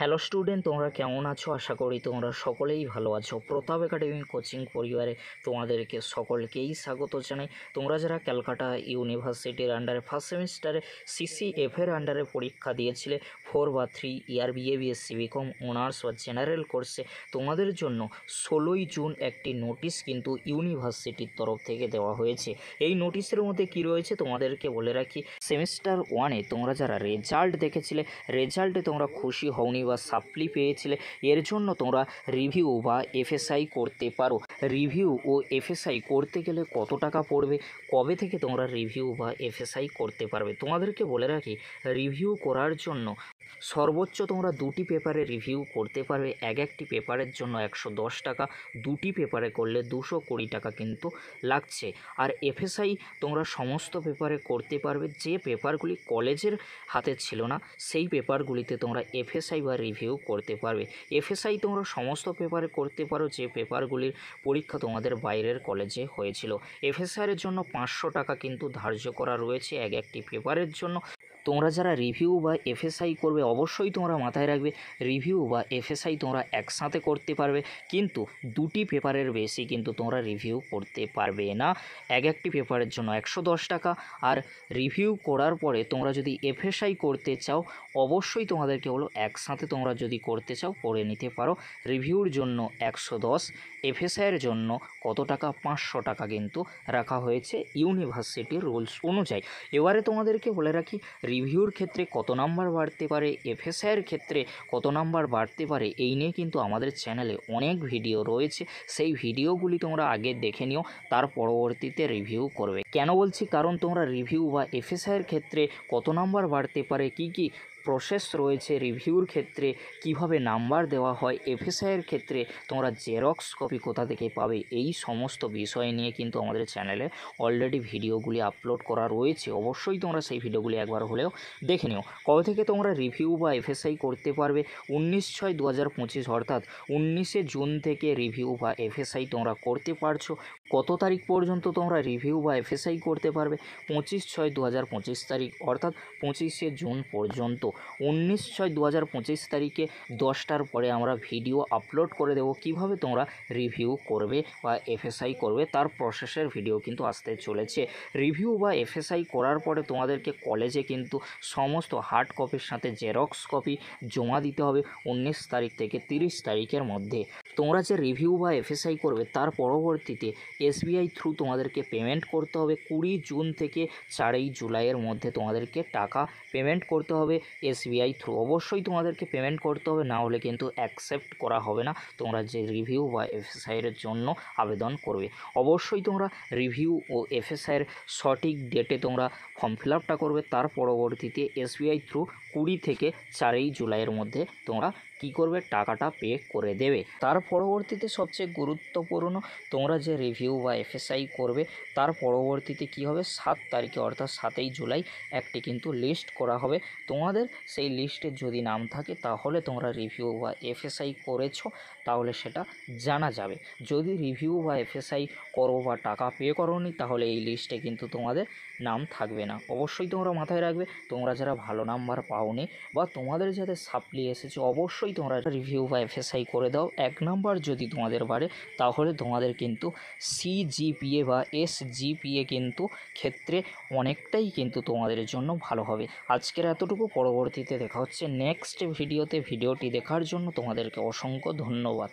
Hello student, তোমরা কেমন আছো? আশা করি তোমরা সকলেই ভালো আছো। প্রতাপ একাডেমি কোচিং পরিবারে তোমাদেরকে সকলকেই স্বাগত জানাই। তোমরা যারা ক্যালকাটা ইউনিভার্সিটির আন্ডারে ফার্স্ট সেমিস্টারে সিসিএফের আন্ডারে পরীক্ষা দিয়েছিলে 4 বা 3 year BA BSc BCom honours বা জেনারেল কোর্সে, তোমাদের জন্য 16ই জুন একটি নোটিশ কিন্তু ইউনিভার্সিটির তরফ থেকে দেওয়া হয়েছে। এই নোটিশের মধ্যে কি রয়েছে তোমাদেরকে বলে রাখি। সেমিস্টার 1-এ তোমরা যারা রেজাল্ট দেখেছিলে, রেজাল্টে তোমরা খুশি হওনি বা সাপ্লি পেয়েছিলে, এর জন্য তোমরা রিভিউ বা এফএসআই করতে পারো। রিভিউ ও এফএসআই করতে গেলে কত টাকা পড়বে, কবে থেকে তোমরা রিভিউ বা এফএসআই করতে পারবে, তোমাদেরকে বলে রাখি। রিভিউ করার জন্য সর্বোচ্চ তোমরা 2টি পেপারে রিভিউ করতে পারবে। একটি পেপারের জন্য 110 টাকা, 2টি পেপারে করলে 220 টাকা কিন্তু লাগছে। আর এফএসআই তোমরা সমস্ত পেপারে করতে পারবে। যে পেপারগুলি কলেজের হাতে ছিল না, সেই পেপারগুলিতে তোমরা এফএসআই বা রিভিউ করতে পারবে। এফএসআই তোমরা সমস্ত পেপারে করতে পারো যে পেপারগুলির পরীক্ষা তোমাদের বাইরের কলেজে হয়েছিল। এফএসআইয়ের জন্য 500 টাকা কিন্তু ধার্য করা রয়েছে একটি পেপারের জন্য। তোমরা যারা রিভিউ বা এফএসআই করবে, অবশ্যই তোমরা মাথায় রাখবে রিভিউ বা এফএসআই তোমরা একসাথে করতে পারবে, কিন্তু 2টি পেপারের বেশি কিন্তু তোমরা রিভিউ করতে পারবে না। একটি পেপারের জন্য 110 টাকা। আর রিভিউ করার পরে তোমরা যদি এফএসআই করতে চাও, অবশ্যই তোমাদেরকে হলো একসাথে তোমরা যদি করতে চাও করে নিতে পারো। রিভিউর জন্য 110, এফএসআইয়ের জন্য কত টাকা? 500 টাকা কিন্তু রাখা হয়েছে ইউনিভার্সিটির রুলস অনুযায়ী। এবারে তোমাদেরকে বলে রাখি, রিভিউর ক্ষেত্রে কত নাম্বার বাড়তে পারে, এফএসআইয়ের ক্ষেত্রে কত নাম্বার বাড়তে পারে, এই নিয়ে কিন্তু আমাদের চ্যানেলে অনেক ভিডিও রয়েছে। সেই ভিডিওগুলি তোমরা আগে দেখে নিও, তার পরবর্তীতে রিভিউ করবে। কেন বলছি? কারণ তোমরা রিভিউ বা এফএসআইয়ের ক্ষেত্রে কত নাম্বার বাড়তে পারে, কি প্রসেস রয়েছে, রিভিউর ক্ষেত্রে কিভাবে নাম্বার দেওয়া হয়, এফএসআইয়ের ক্ষেত্রে তোমরা জেরক্স কপি কোথা থেকে পাবে, এই সমস্ত বিষয় নিয়ে কিন্তু আমাদের চ্যানেলে অলরেডি ভিডিওগুলি আপলোড করা রয়েছে। অবশ্যই তোমরা সেই ভিডিওগুলি একবার হলেও দেখে নিও। কবে থেকে তোমরা রিভিউ বা এফএসআই করতে পারবে? 19/6/2025 অর্থাৎ 19শে জুন থেকে রিভিউ বা এফএসআই তোমরা করতে পারছো। কত তারিখ পর্যন্ত তোমরা রিভিউ বা এফএসআই করতে পারবে? 25/6/2025 তারিখ অর্থাৎ 25শে জুন পর্যন্ত। 19/6/2025 তারিখে 10টার পরে আমরা ভিডিও আপলোড করে দেবো কিভাবে তোমরা রিভিউ করবে বা এফএসআই করবে, তার প্রসেসের ভিডিও কিন্তু আসতে চলেছে। রিভিউ বা এফএসআই করার পরে তোমাদেরকে কলেজে কিন্তু সমস্ত হার্ড কপির সাথে জেরক্স কপি জমা দিতে হবে 19 তারিখ থেকে 30 তারিখের মধ্যে। তোমরা যে রিভিউ বা এফএসআই করবে, তার পরবর্তীতে এসবিআই থ্রু তোমাদেরকে পেমেন্ট করতে হবে। 20 জুন থেকে 4 জুলাইয়ের মধ্যে তোমাদেরকে টাকা পেমেন্ট করতে হবে এসবিআই থ্রু। অবশ্যই তোমাদেরকে পেমেন্ট করতে হবে, না হলে কিন্তু অ্যাকসেপ্ট করা হবে না তোমরা যে রিভিউ বা এফএসআইয়ের জন্য আবেদন করবে। অবশ্যই তোমরা রিভিউ ও এফএসআইয়ের সঠিক ডেটে তোমরা ফর্ম ফিল আপটা করবে। তার পরবর্তীতে এসবিআই থ্রু 20 থেকে 4 জুলাইয়ের মধ্যে তোমরা কি করবে? টাকাটা পে করে দেবে। তার পরবর্তীতে সবচেয়ে গুরুত্বপূর্ণ, তোমরা যে রিভিউ বা এফএসআই করবে, তার পরবর্তীতে কি হবে? 7 তারিখে অর্থাৎ 7 জুলাই একটি কিন্তু লিস্ট করা হবে। তোমাদের সেই লিস্টে যদি নাম থাকে তাহলে তোমরা রিভিউ বা এফএসআই করেছো, তাহলে সেটা জানা যাবে। যদি রিভিউ বা এফএসআই করো বা টাকা পে করোনি, তাহলে এই লিস্টে কিন্তু তোমাদের নাম থাকবে না। অবশ্যই তোমরা মাথায় রাখবে, তোমরা যারা ভালো নাম্বার পাওনি বা তোমাদের যাদের সাপ্লি এসেছে, অবশ্যই তোমরা রিভিউ বা এফএসআই করে দাও। 1 নাম্বার যদি তোমাদের বাড়ে, তাহলে তোমাদের কিন্তু সিজিপিএ বা এসজিপিএ কিন্তু ক্ষেত্রে অনেকটাই কিন্তু তোমাদের জন্য ভালো হবে। আজকের এতটুকু, পরবর্তীতে দেখা হচ্ছে নেক্সট ভিডিওতে। ভিডিওটি দেখার জন্য তোমাদেরকে অসংখ্য ধন্যবাদ।